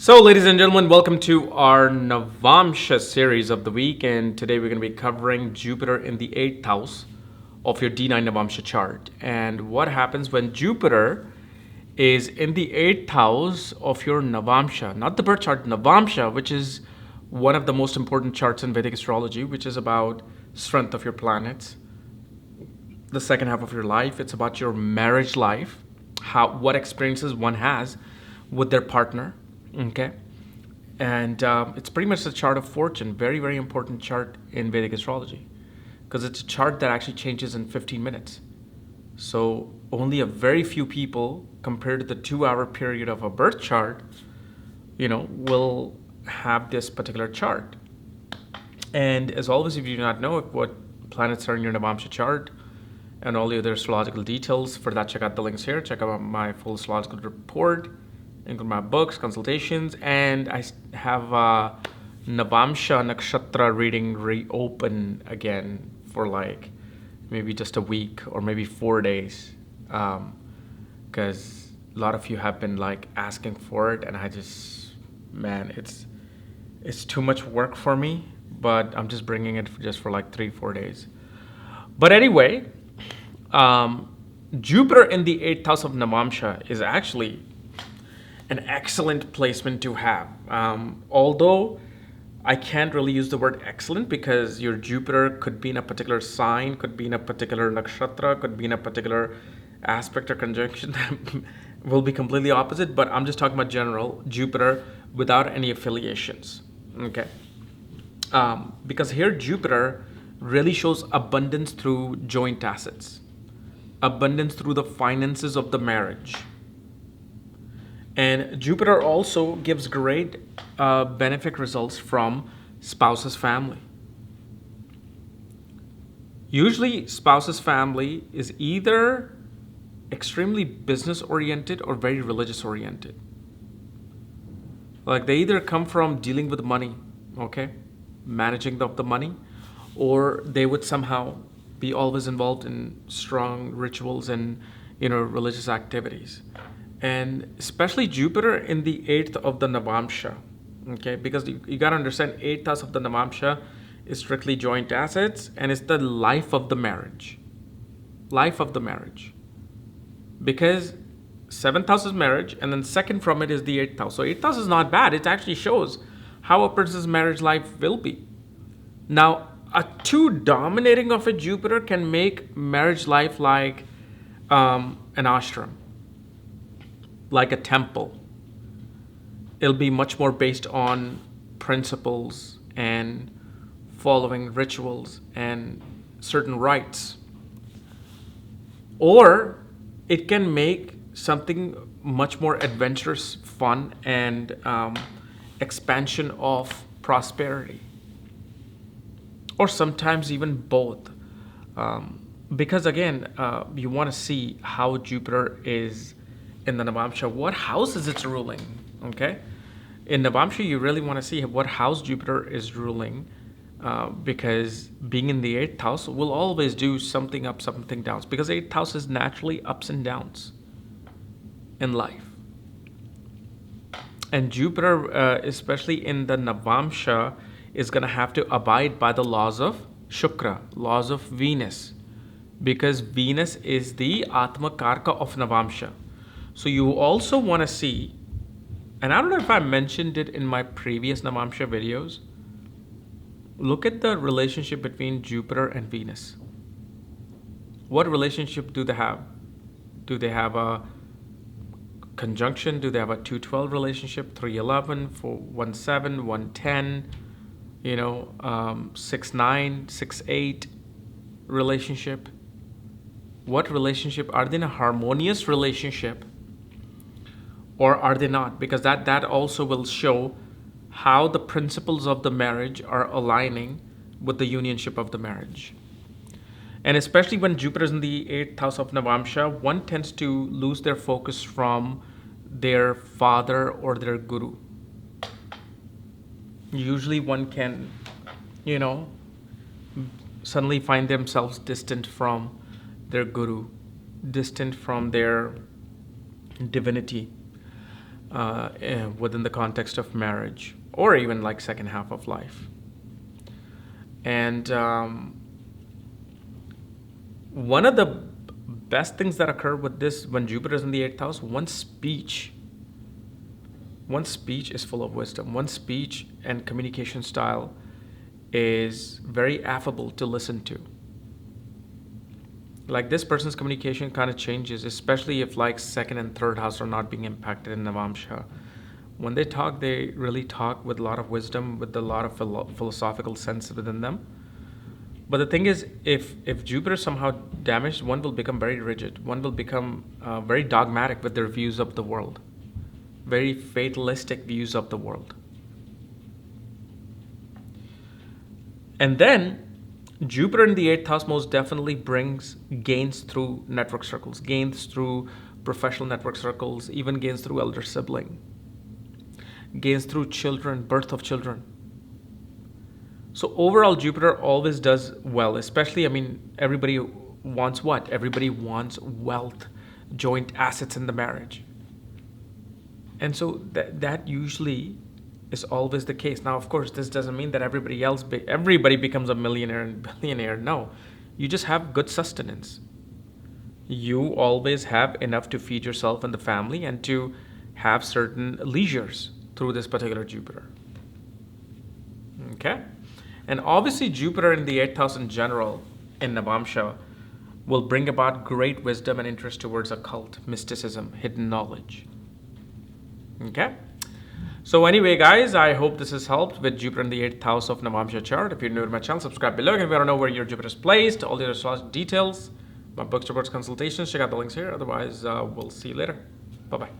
So, ladies and gentlemen, welcome to our Navamsa series of the week. And today we're going to be covering Jupiter in the 8th house of your D9 Navamsa chart. And what happens when Jupiter is in the 8th house of your Navamsa, not the birth chart, Navamsa, which is one of the most important charts in Vedic astrology, which is about strength of your planets, the second half of your life. It's about your marriage life, what experiences one has with their partner. Okay, and it's pretty much the chart of fortune. Very, very important chart in Vedic astrology because it's a chart that actually changes in 15 minutes. So only a very few people, compared to the 2-hour period of a birth chart, will have this particular chart. And as always, if you do not know what planets are in your Navamsa chart and all the other astrological details, for that, check out the links here. Check out my full astrological report, include my books, consultations, and I have Navamsa Nakshatra reading reopen again for like maybe just a week or maybe 4 days, because a lot of you have been like asking for it, and it's too much work for me, but I'm just bringing it just for like 3-4 days. But anyway, Jupiter in the 8th house of Navamsa is actually an excellent placement to have. Although I can't really use the word excellent because your Jupiter could be in a particular sign, could be in a particular nakshatra, could be in a particular aspect or conjunction that will be completely opposite. But I'm just talking about general Jupiter without any affiliations. Okay. Because here Jupiter really shows abundance through joint assets, abundance through the finances of the marriage. And Jupiter also gives great benefit results from spouse's family. Usually, spouse's family is either extremely business oriented or very religious oriented. Like they either come from dealing with money, okay, managing of the money, or they would somehow be always involved in strong rituals and religious activities. And especially Jupiter in the 8th of the Navamsa, okay? Because you got to understand, 8th house of the Navamsa is strictly joint assets, and it's the life of the marriage. Life of the marriage. Because 7th house is marriage, and then second from it is the 8th house. So 8th house is not bad. It actually shows how a person's marriage life will be. Now, a too dominating of a Jupiter can make marriage life like an ashram, like a temple. It'll be much more based on principles and following rituals and certain rites. Or it can make something much more adventurous, fun, and expansion of prosperity. Or sometimes even both. Because again, you want to see how Jupiter is in the Navamsa, what house is it ruling? Okay, in Navamsa, you really want to see what house Jupiter is ruling, because being in the 8th house will always do something up, something down. Because 8th house is naturally ups and downs in life, and Jupiter, especially in the Navamsa, is going to have to abide by the laws of Shukra, laws of Venus, because Venus is the Atma Karka of Navamsa. So you also want to see, and I don't know if I mentioned it in my previous Navamsa videos, look at the relationship between Jupiter and Venus. What relationship do they have? Do they have a conjunction? Do they have a 212 relationship, 311, 417, 110, 6-9, 6-8 relationship? What relationship? Are they in a harmonious relationship? Or are they not? Because that also will show how the principles of the marriage are aligning with the unionship of the marriage. And especially when Jupiter is in the 8th house of Navamsa, one tends to lose their focus from their father or their guru. Usually one can, suddenly find themselves distant from their guru, distant from their divinity. within the context of marriage or even like second half of life. And one of the best things that occur with this when Jupiter is in the 8th house, one's speech is full of wisdom. One's speech and communication style is very affable to listen to. Like this person's communication kind of changes, especially if like second and third house are not being impacted in Navamsa. When they talk, they really talk with a lot of wisdom, with a lot of philosophical sense within them. But the thing is, if Jupiter is somehow damaged, one will become very rigid. One will become very dogmatic with their views of the world, very fatalistic views of the world. And then Jupiter in the 8th house most definitely brings gains through network circles, gains through professional network circles, even gains through elder sibling, gains through children, birth of children. So overall, Jupiter always does well, especially, everybody wants what? Everybody wants wealth, joint assets in the marriage. And so that usually is always the case. Now, of course, this doesn't mean that everybody becomes a millionaire and billionaire. No, you just have good sustenance. You always have enough to feed yourself and the family and to have certain leisures through this particular Jupiter. Okay? And obviously, Jupiter in the 8th house in general, in Navamsa, will bring about great wisdom and interest towards occult, mysticism, hidden knowledge. Okay? So anyway, guys, I hope this has helped with Jupiter in the 8th house of Navamsa chart. If you're new to my channel, subscribe below. If you want to know where your Jupiter is placed, all the other details, my books, reports, consultations, check out the links here. Otherwise, we'll see you later. Bye-bye.